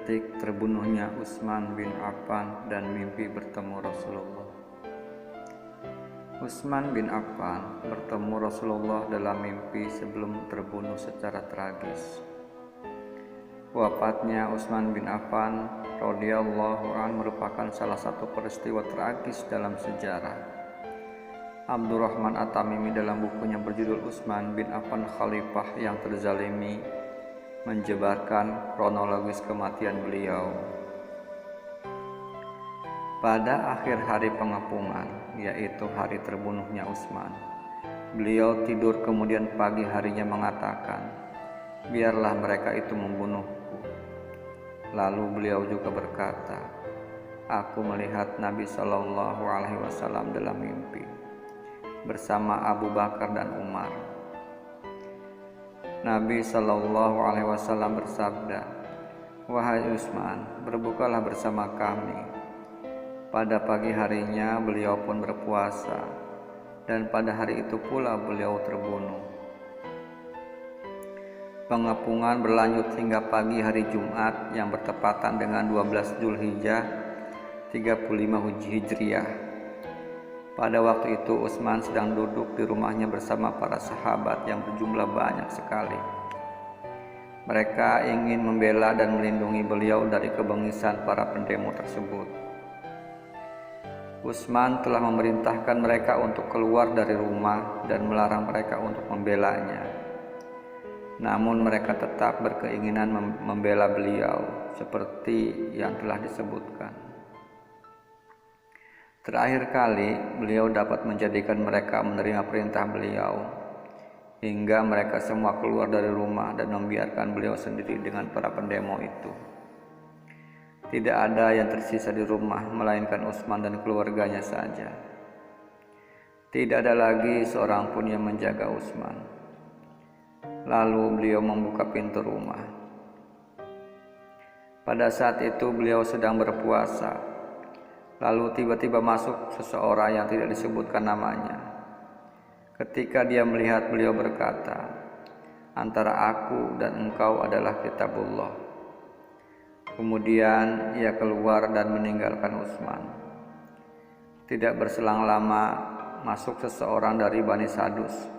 detik terbunuhnya Utsman bin Affan dan mimpi bertemu Rasulullah. Utsman bin Affan bertemu Rasulullah dalam mimpi sebelum terbunuh secara tragis. Wafatnya Utsman bin Affan radhiyallahu anhu merupakan salah satu peristiwa tragis dalam sejarah. Abdurrahman At-Tamimi dalam bukunya berjudul Utsman bin Affan Khalifah yang Terzalimi menjabarkan kronologis kematian beliau. Pada akhir hari pengepungan, yaitu hari terbunuhnya Utsman, beliau tidur kemudian pagi harinya mengatakan, "Biarlah mereka itu membunuhku." Lalu beliau juga berkata, "Aku melihat Nabi SAW dalam mimpi bersama Abu Bakar dan Umar." Nabi SAW bersabda, "Wahai Utsman, berbukalah bersama kami." Pada pagi harinya beliau pun berpuasa, dan pada hari itu pula beliau terbunuh. Pengepungan berlanjut hingga pagi hari Jumat yang bertepatan dengan 12 Zulhijjah 35 Hijriah. Pada waktu itu Utsman sedang duduk di rumahnya bersama para sahabat yang berjumlah banyak sekali. Mereka ingin membela dan melindungi beliau dari kebengisan para pendemo tersebut. Utsman telah memerintahkan mereka untuk keluar dari rumah dan melarang mereka untuk membelanya. Namun mereka tetap berkeinginan membela beliau seperti yang telah disebutkan. Terakhir kali beliau dapat menjadikan mereka menerima perintah beliau, hingga mereka semua keluar dari rumah dan membiarkan beliau sendiri dengan para pendemo itu. Tidak ada yang tersisa di rumah melainkan Utsman dan keluarganya saja. Tidak ada lagi seorang pun yang menjaga Utsman. Lalu beliau membuka pintu rumah. Pada saat itu beliau sedang berpuasa. Lalu tiba-tiba masuk seseorang yang tidak disebutkan namanya. Ketika dia melihat beliau berkata, "Antara aku dan engkau adalah kitabullah." Kemudian ia keluar dan meninggalkan Utsman. Tidak berselang lama masuk seseorang dari Bani Sadus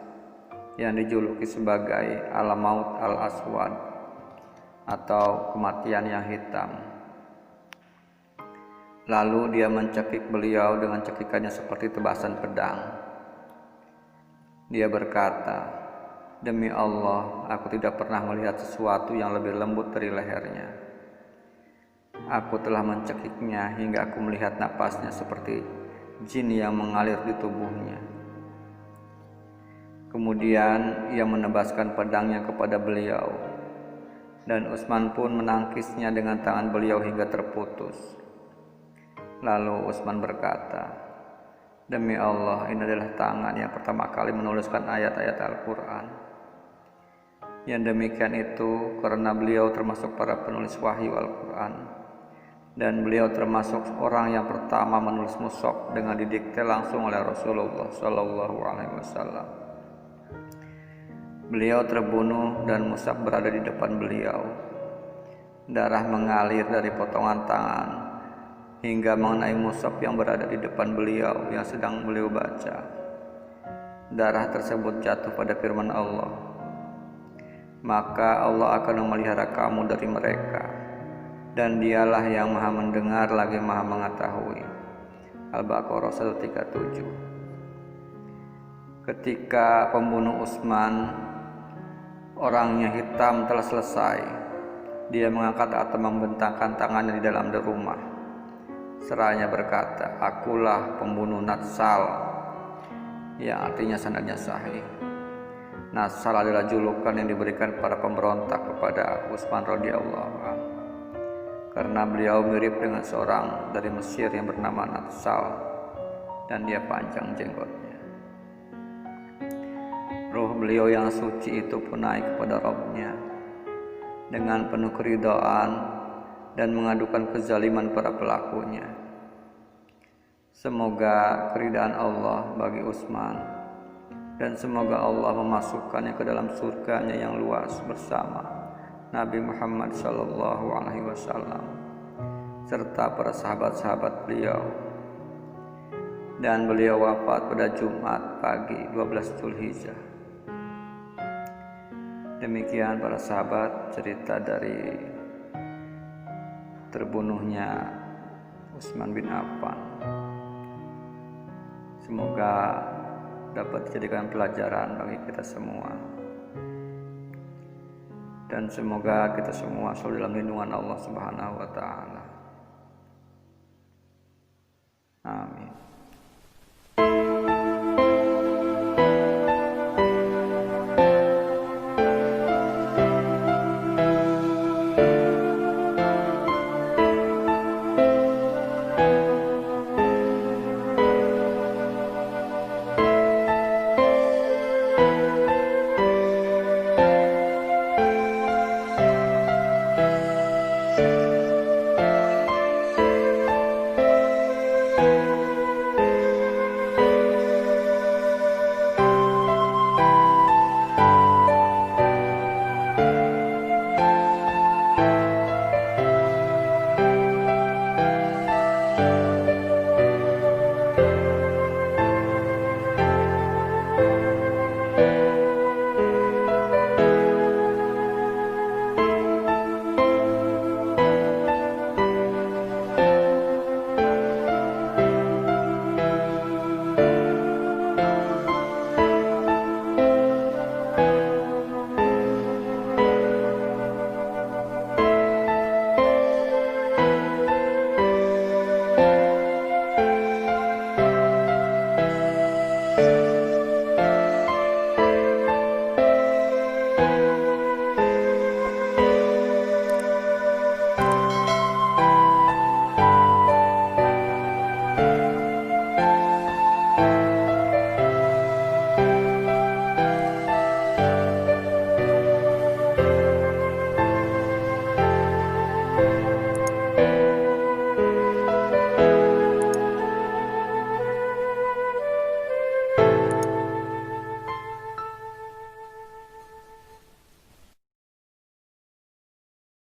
yang dijuluki sebagai Al-Maut Al-Aswad atau kematian yang hitam. Lalu dia mencekik beliau dengan cekikannya seperti tebasan pedang. Dia berkata, "Demi Allah, aku tidak pernah melihat sesuatu yang lebih lembut dari lehernya. Aku telah mencekiknya hingga aku melihat napasnya seperti jin yang mengalir di tubuhnya." Kemudian ia menebaskan pedangnya kepada beliau, dan Utsman pun menangkisnya dengan tangan beliau hingga terputus. Lalu Utsman berkata, "Demi Allah, ini adalah tangan yang pertama kali menuliskan ayat-ayat Al-Quran." Yang demikian itu karena beliau termasuk para penulis wahyu Al-Quran, dan beliau termasuk orang yang pertama menulis mushaf dengan didikte langsung oleh Rasulullah SAW. Beliau terbunuh dan mushaf berada di depan beliau. Darah mengalir dari potongan tangan hingga mengenai mushaf yang berada di depan beliau yang sedang beliau baca. Darah tersebut jatuh pada firman Allah, "Maka Allah akan memelihara kamu dari mereka, dan dialah yang maha mendengar lagi maha mengetahui." Al-Baqarah 137. Ketika pembunuh Utsman, orangnya hitam, telah selesai, dia mengangkat atau membentangkan tangannya di dalam rumah. Seraya berkata, "Akulah pembunuh Natsal," yang artinya sanadnya sahih. Natsal adalah julukan yang diberikan para pemberontak kepada Utsman radhiyallahu anhu karena beliau mirip dengan seorang dari Mesir yang bernama Natsal dan dia panjang jenggotnya. Ruh beliau yang suci itu pun naik kepada Rabb-Nya dengan penuh keridhaan dan mengadukan kezaliman para pelakunya. Semoga keridhaan Allah bagi Utsman, dan semoga Allah memasukkannya ke dalam surganya yang luas bersama Nabi Muhammad Shallallahu Alaihi Wasallam serta para sahabat-sahabat beliau. Dan beliau wafat pada Jumat pagi 12 Zulhijjah. Demikian para sahabat cerita dari terbunuhnya Utsman bin Affan. Semoga dapat dijadikan pelajaran bagi kita semua, dan semoga kita semua selalu dalam lindungan Allah Subhanahu wa Ta'ala.